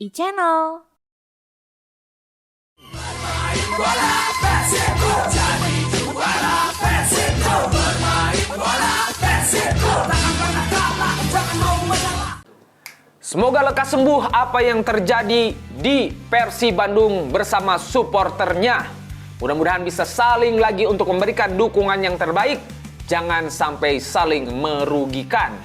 e-channel. Semoga lekas sembuh apa yang terjadi di Persib Bandung bersama supporternya. Mudah-mudahan bisa saling lagi untuk memberikan dukungan yang terbaik. Jangan sampai saling merugikan.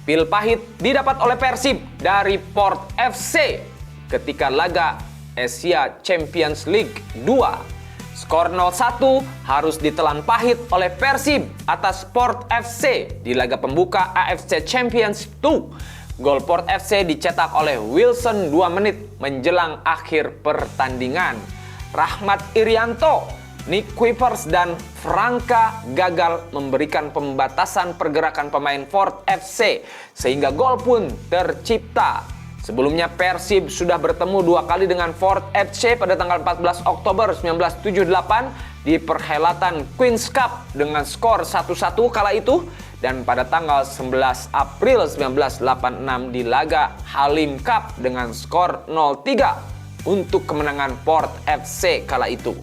Pil pahit didapat oleh Persib dari Port FC ketika laga Asia Champions League 2. Skor 0-1 harus ditelan pahit oleh Persib atas Port FC di laga pembuka AFC Champions 2. Gol Port FC dicetak oleh Wilson 2 menit menjelang akhir pertandingan. Rahmat Irianto, Nick Kuipers, dan Franka gagal memberikan pembatasan pergerakan pemain Port FC sehingga gol pun tercipta. Sebelumnya Persib sudah bertemu 2 kali dengan Port FC pada tanggal 14 Oktober 1978 di perhelatan Queen's Cup dengan skor 1-1 kala itu, dan pada tanggal 11 April 1986 di laga Halim Cup dengan skor 0-3 untuk kemenangan Port FC kala itu.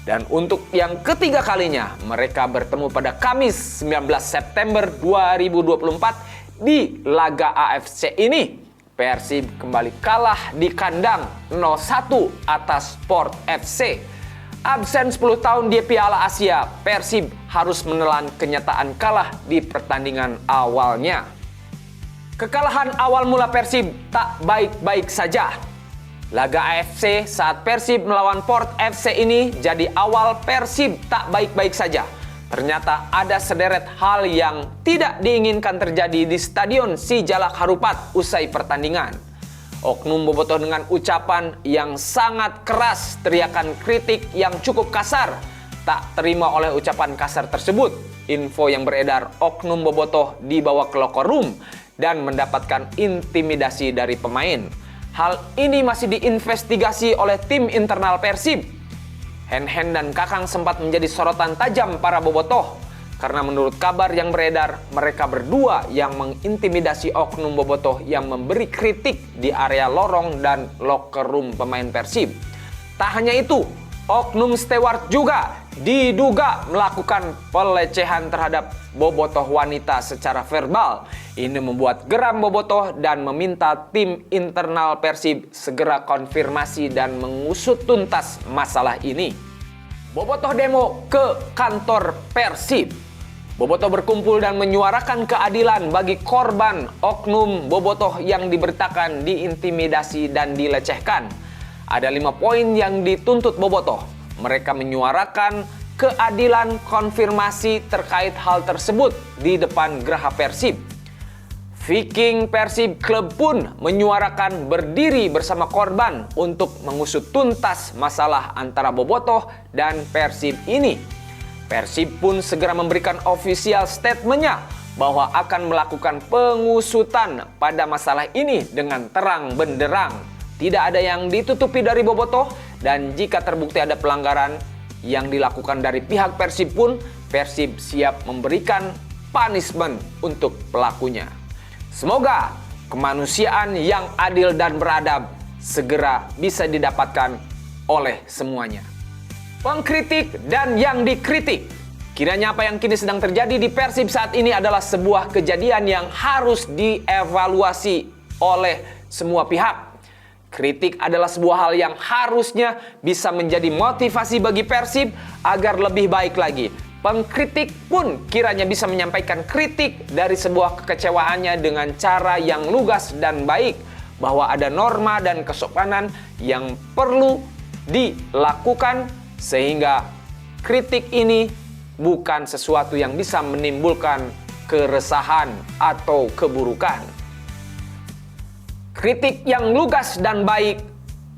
Dan untuk yang ketiga kalinya mereka bertemu pada Kamis 19 September 2024 di laga AFC ini. Persib kembali kalah di kandang 0-1 atas Port FC. Absen 10 tahun di Piala Asia, Persib harus menelan kenyataan kalah di pertandingan awalnya. Kekalahan awal mula Persib tak baik-baik saja. Laga AFC saat Persib melawan Port FC ini jadi awal Persib tak baik-baik saja. Ternyata ada sederet hal yang tidak diinginkan terjadi di Stadion Sijalak Harupat usai pertandingan. Oknum bobotoh dengan ucapan yang sangat keras, teriakan kritik yang cukup kasar. Tak terima oleh ucapan kasar tersebut, info yang beredar oknum bobotoh dibawa ke locker room dan mendapatkan intimidasi dari pemain. Hal ini masih diinvestigasi oleh tim internal Persib. Hen-Hen dan Kakang sempat menjadi sorotan tajam para bobotoh karena menurut kabar yang beredar, mereka berdua yang mengintimidasi oknum bobotoh yang memberi kritik di area lorong dan locker room pemain Persib. Tak hanya itu, oknum steward juga diduga melakukan pelecehan terhadap bobotoh wanita secara verbal. Ini membuat geram bobotoh dan meminta tim internal Persib segera konfirmasi dan mengusut tuntas masalah ini. Bobotoh demo ke kantor Persib. Bobotoh berkumpul dan menyuarakan keadilan bagi korban oknum bobotoh yang diberitakan diintimidasi dan dilecehkan. Ada 5 poin yang dituntut bobotoh. Mereka menyuarakan keadilan konfirmasi terkait hal tersebut di depan geraha Persib. Viking Persib Club pun menyuarakan berdiri bersama korban untuk mengusut tuntas masalah antara bobotoh dan Persib ini. Persib pun segera memberikan official statement-nya bahwa akan melakukan pengusutan pada masalah ini dengan terang benderang. Tidak ada yang ditutupi dari bobotoh, dan jika terbukti ada pelanggaran yang dilakukan dari pihak Persib pun, Persib siap memberikan punishment untuk pelakunya. Semoga kemanusiaan yang adil dan beradab segera bisa didapatkan oleh semuanya. Pengkritik dan yang dikritik. Kiranya apa yang kini sedang terjadi di Persib saat ini adalah sebuah kejadian yang harus dievaluasi oleh semua pihak. Kritik adalah sebuah hal yang harusnya bisa menjadi motivasi bagi Persib agar lebih baik lagi. Pengkritik pun kiranya bisa menyampaikan kritik dari sebuah kekecewaannya dengan cara yang lugas dan baik, bahwa ada norma dan kesopanan yang perlu dilakukan sehingga kritik ini bukan sesuatu yang bisa menimbulkan keresahan atau keburukan. Kritik yang lugas dan baik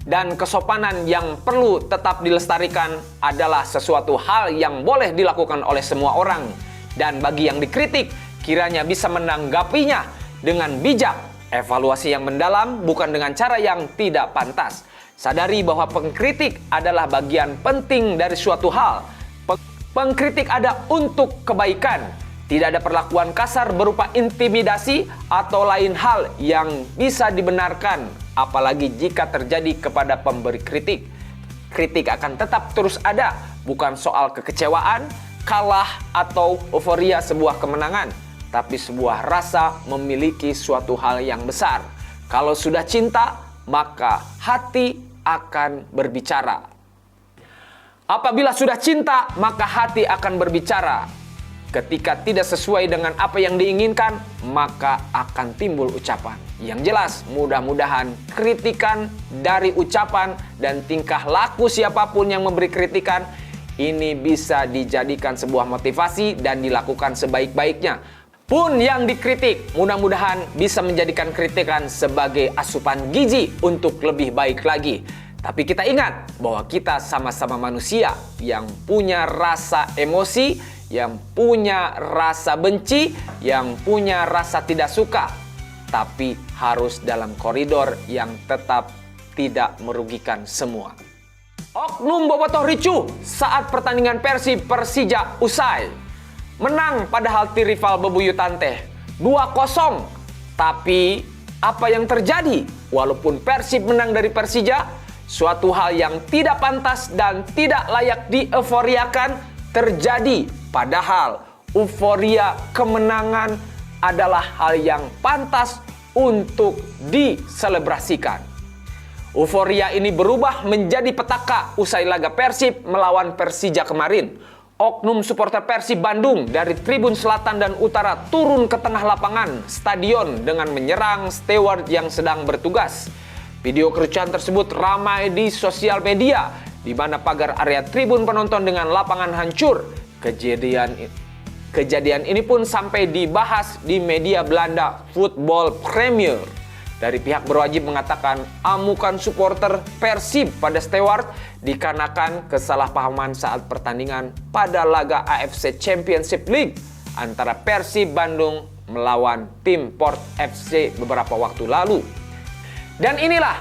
dan kesopanan yang perlu tetap dilestarikan adalah sesuatu hal yang boleh dilakukan oleh semua orang. Dan bagi yang dikritik, kiranya bisa menanggapinya dengan bijak. Evaluasi yang mendalam bukan dengan cara yang tidak pantas. Sadari bahwa pengkritik adalah bagian penting dari suatu hal. Pengkritik ada untuk kebaikan. Tidak ada perlakuan kasar berupa intimidasi atau lain hal yang bisa dibenarkan apalagi jika terjadi kepada pemberi kritik. Kritik akan tetap terus ada, bukan soal kekecewaan, kalah, atau euforia sebuah kemenangan, tapi sebuah rasa memiliki suatu hal yang besar. Kalau sudah cinta, maka hati akan berbicara. Apabila sudah cinta, maka hati akan berbicara. Ketika tidak sesuai dengan apa yang diinginkan, maka akan timbul ucapan. Yang jelas, mudah-mudahan kritikan dari ucapan dan tingkah laku siapapun yang memberi kritikan ini bisa dijadikan sebuah motivasi dan dilakukan sebaik-baiknya. Pun yang dikritik, mudah-mudahan bisa menjadikan kritikan sebagai asupan gizi untuk lebih baik lagi. Tapi kita ingat bahwa kita sama-sama manusia yang punya rasa emosi, yang punya rasa benci, yang punya rasa tidak suka. Tapi harus dalam koridor yang tetap tidak merugikan semua. Oknum bobotoh ricuh saat pertandingan Persib-Persija usai. Menang padahal tim rival bebuyutan teh 2-0. Tapi apa yang terjadi? Walaupun Persib menang dari Persija, suatu hal yang tidak pantas dan tidak layak dieuforiakan terjadi. Padahal euforia kemenangan adalah hal yang pantas untuk diselebrasikan. Euforia ini berubah menjadi petaka usai laga Persib melawan Persija kemarin. Oknum supporter Persib Bandung dari Tribun Selatan dan Utara turun ke tengah lapangan stadion dengan menyerang steward yang sedang bertugas. Video kericuhan tersebut ramai di sosial media, di mana pagar area tribun penonton dengan lapangan hancur. Kejadian ini pun sampai dibahas di media Belanda Football Premier. Dari pihak berwajib mengatakan amukan supporter Persib pada steward dikarenakan kesalahpahaman saat pertandingan pada laga AFC Championship League antara Persib Bandung melawan tim Port FC beberapa waktu lalu. Dan inilah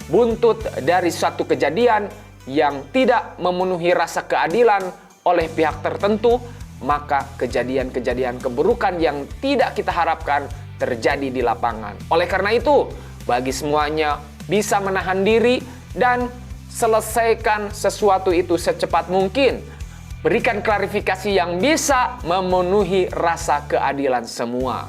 buntut dari suatu kejadian yang tidak memenuhi rasa keadilan oleh pihak tertentu, maka kejadian-kejadian keburukan yang tidak kita harapkan terjadi di lapangan. Oleh karena itu, bagi semuanya bisa menahan diri dan selesaikan sesuatu itu secepat mungkin. Berikan klarifikasi yang bisa memenuhi rasa keadilan semua.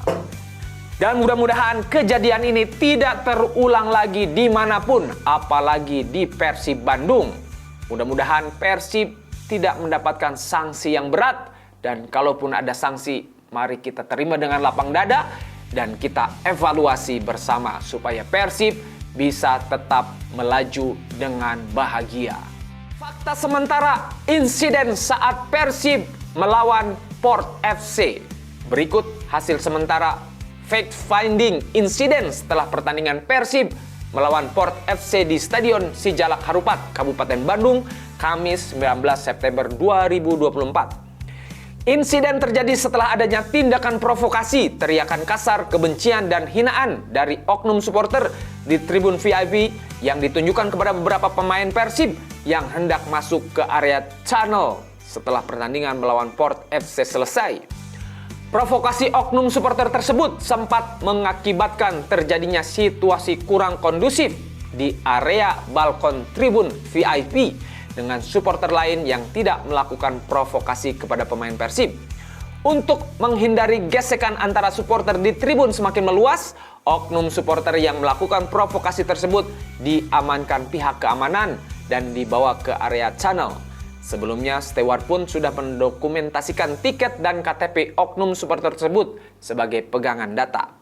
Dan mudah-mudahan kejadian ini tidak terulang lagi dimanapun, apalagi di Persib Bandung. Mudah-mudahan Persib tidak mendapatkan sanksi yang berat, dan kalaupun ada sanksi, mari kita terima dengan lapang dada dan kita evaluasi bersama supaya Persib bisa tetap melaju dengan bahagia. Fakta sementara insiden saat Persib melawan Port FC. Berikut hasil sementara fact finding insiden setelah pertandingan Persib melawan Port FC di Stadion Sijalak Harupat, Kabupaten Bandung, Kamis 19 September 2024. Insiden terjadi setelah adanya tindakan provokasi, teriakan kasar, kebencian, dan hinaan dari oknum supporter di tribun VIP yang ditunjukkan kepada beberapa pemain Persib yang hendak masuk ke area tunnel setelah pertandingan melawan Port FC selesai. Provokasi oknum supporter tersebut sempat mengakibatkan terjadinya situasi kurang kondusif di area balkon tribun VIP dengan supporter lain yang tidak melakukan provokasi kepada pemain Persib. Untuk menghindari gesekan antara supporter di tribun semakin meluas, oknum supporter yang melakukan provokasi tersebut diamankan pihak keamanan dan dibawa ke area channel. Sebelumnya, steward pun sudah mendokumentasikan tiket dan KTP oknum supporter tersebut sebagai pegangan data.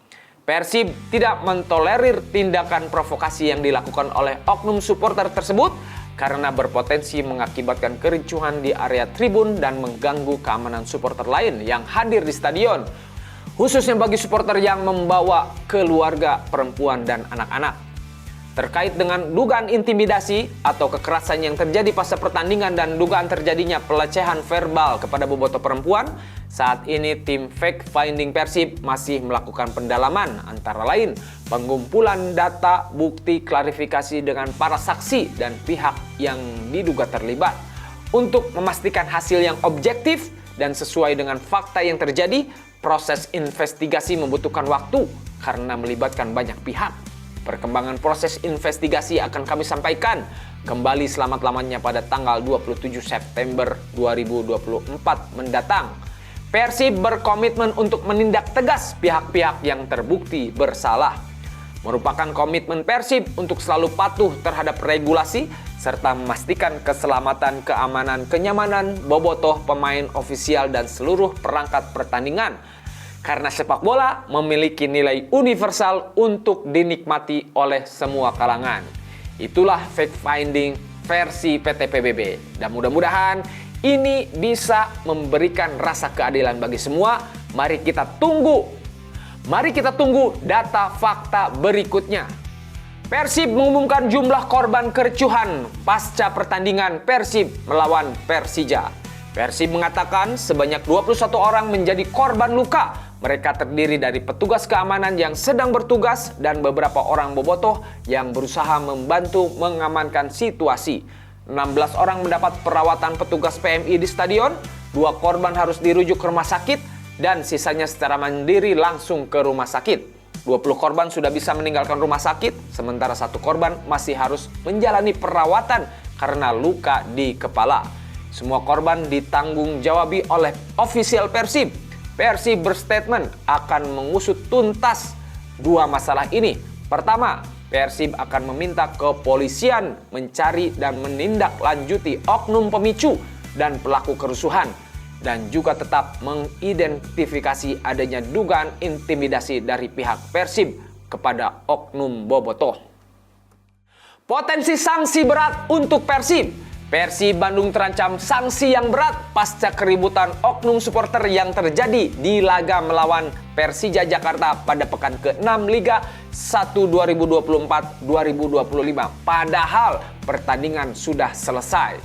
Persib tidak mentolerir tindakan provokasi yang dilakukan oleh oknum supporter tersebut karena berpotensi mengakibatkan kericuhan di area tribun dan mengganggu keamanan supporter lain yang hadir di stadion, khususnya bagi supporter yang membawa keluarga, perempuan, dan anak-anak. Terkait dengan dugaan intimidasi atau kekerasan yang terjadi pasca pertandingan dan dugaan terjadinya pelecehan verbal kepada bobotoh perempuan, saat ini tim fact finding Persib masih melakukan pendalaman, antara lain pengumpulan data, bukti, klarifikasi dengan para saksi dan pihak yang diduga terlibat. Untuk memastikan hasil yang objektif dan sesuai dengan fakta yang terjadi, proses investigasi membutuhkan waktu karena melibatkan banyak pihak. Perkembangan proses investigasi akan kami sampaikan kembali selamat-lamanya pada tanggal 27 September 2024 mendatang. Persib berkomitmen untuk menindak tegas pihak-pihak yang terbukti bersalah. Merupakan komitmen Persib untuk selalu patuh terhadap regulasi serta memastikan keselamatan, keamanan, kenyamanan, bobotoh pemain ofisial dan seluruh perangkat pertandingan. Karena sepak bola memiliki nilai universal untuk dinikmati oleh semua kalangan. Itulah fact-finding versi PT PBB. Dan mudah-mudahan ini bisa memberikan rasa keadilan bagi semua. Mari kita tunggu data fakta berikutnya. Persib mengumumkan jumlah korban kericuhan pasca pertandingan Persib melawan Persija. Persib mengatakan sebanyak 21 orang menjadi korban luka. Mereka terdiri dari petugas keamanan yang sedang bertugas dan beberapa orang bobotoh yang berusaha membantu mengamankan situasi. 16 orang mendapat perawatan petugas PMI di stadion, 2 korban harus dirujuk ke rumah sakit, dan sisanya secara mandiri langsung ke rumah sakit. 20 korban sudah bisa meninggalkan rumah sakit, sementara 1 korban masih harus menjalani perawatan karena luka di kepala. Semua korban ditanggung jawabi oleh ofisial Persib. Persib berstatement akan mengusut tuntas 2 masalah ini. Pertama, Persib akan meminta kepolisian mencari dan menindaklanjuti oknum pemicu dan pelaku kerusuhan, dan juga tetap mengidentifikasi adanya dugaan intimidasi dari pihak Persib kepada oknum bobotoh. Potensi sanksi berat untuk Persib. Persib Bandung terancam sanksi yang berat pasca keributan oknum supporter yang terjadi di laga melawan Persija Jakarta pada pekan ke-6 Liga 1 2024-2025. Padahal pertandingan sudah selesai.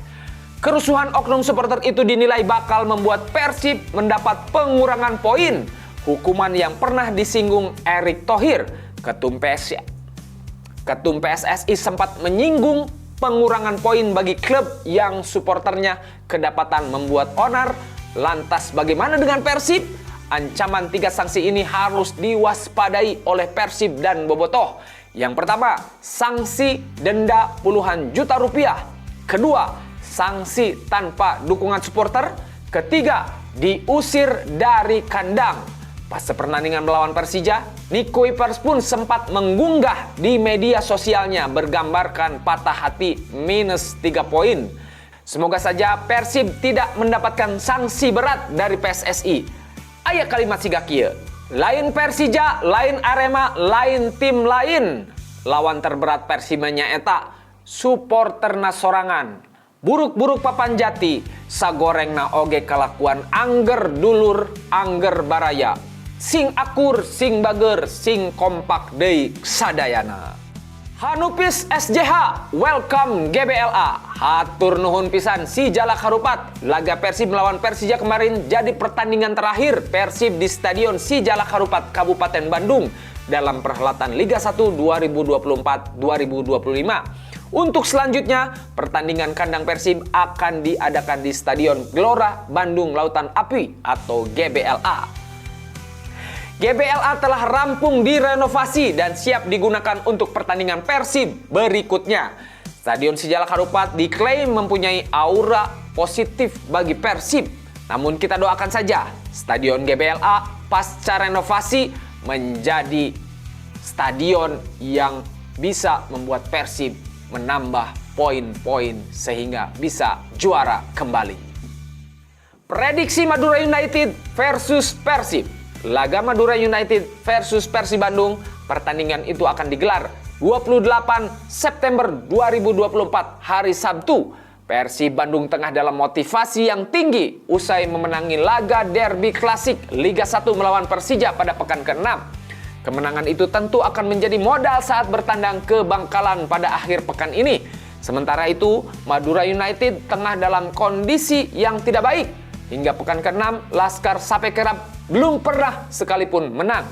Kerusuhan oknum supporter itu dinilai bakal membuat Persib mendapat pengurangan poin. Hukuman yang pernah disinggung Erick Thohir, Ketum PSSI sempat menyinggung pengurangan poin bagi klub yang supporternya kedapatan membuat onar. Lantas bagaimana dengan Persib? Ancaman 3 sanksi ini harus diwaspadai oleh Persib dan bobotoh. Yang pertama, sanksi denda puluhan juta rupiah. Kedua, sanksi tanpa dukungan supporter. Ketiga, diusir dari kandang. Pas pertandingan melawan Persija, Nico Kuipers pun sempat mengunggah di media sosialnya bergambarkan patah hati minus 3 poin. Semoga saja Persib tidak mendapatkan sanksi berat dari PSSI. Aya kalimat siga kieu, lain Persija, lain Arema, lain tim lain. Lawan terberat Persimanya eta supporterna sorangan. Buruk-buruk papan jati, sagorengna oge kalakuan angger dulur, angger baraya. Sing akur, sing bager, sing kompak deui sadayana. Hanupis SJH, welcome GBLA. Hatur nuhun pisan si Jalak Harupat. Laga Persib melawan Persija kemarin jadi pertandingan terakhir Persib di Stadion Si Jalak Harupat, Kabupaten Bandung dalam perhelatan Liga 1 2024-2025. Untuk selanjutnya, pertandingan kandang Persib akan diadakan di Stadion Gelora Bandung Lautan Api atau GBLA. GBLA telah rampung direnovasi dan siap digunakan untuk pertandingan Persib berikutnya. Stadion Si Jalak Harupat diklaim mempunyai aura positif bagi Persib. Namun kita doakan saja Stadion GBLA pasca renovasi menjadi stadion yang bisa membuat Persib menambah poin-poin sehingga bisa juara kembali. Prediksi Madura United versus Persib. Laga Madura United versus Persib Bandung, pertandingan itu akan digelar 28 September 2024 hari Sabtu. Persib Bandung tengah dalam motivasi yang tinggi usai memenangi laga derby klasik Liga 1 melawan Persija pada pekan ke-6. Kemenangan itu tentu akan menjadi modal saat bertandang ke Bangkalan pada akhir pekan ini. Sementara itu, Madura United tengah dalam kondisi yang tidak baik. Hingga pekan ke-6, Laskar Sape Kerap belum pernah sekalipun menang.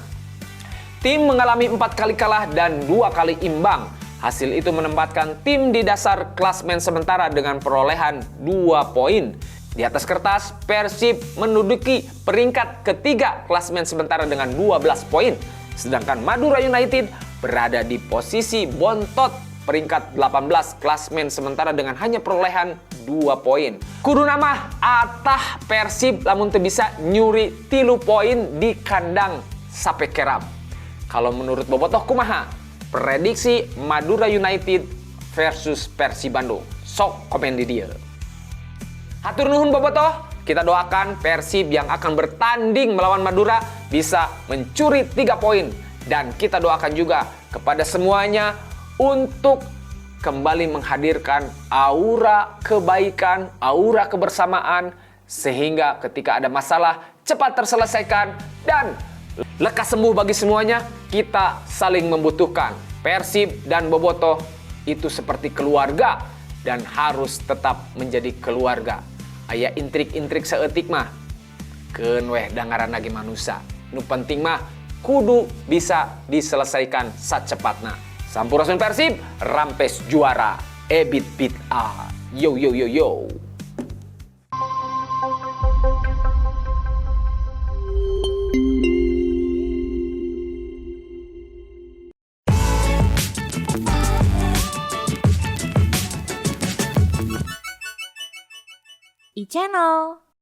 Tim mengalami 4 kali kalah dan 2 kali imbang. Hasil itu menempatkan tim di dasar klasmen sementara dengan perolehan 2 poin. Di atas kertas, Persib menduduki peringkat ketiga klasmen sementara dengan 12 poin. Sedangkan Madura United berada di posisi bontot peringkat 18 klasmen sementara dengan hanya perolehan 2 poin. Kudu nama atah Persib lamun teu bisa nyuri 3 poin di kandang Sape Keram. Kalau menurut Bobotoh kumaha? Prediksi Madura United versus Persib Bandung. Sok komen di dia. Hatur nuhun Bobotoh. Kita doakan Persib yang akan bertanding melawan Madura bisa mencuri 3 poin. Dan kita doakan juga kepada semuanya untuk kembali menghadirkan aura kebaikan, aura kebersamaan, sehingga ketika ada masalah cepat terselesaikan dan lekas sembuh bagi semuanya. Kita saling membutuhkan. Persib dan Bobotoh itu seperti keluarga dan harus tetap menjadi keluarga. Aya intrik-intrik seetik mah keun weh dangaran lagi manusia. Nu penting mah kudu bisa diselesaikan sacepatna. Sampurasun Persib, rampes juara. Ebit bit a. Yo yo yo yo. iChannel.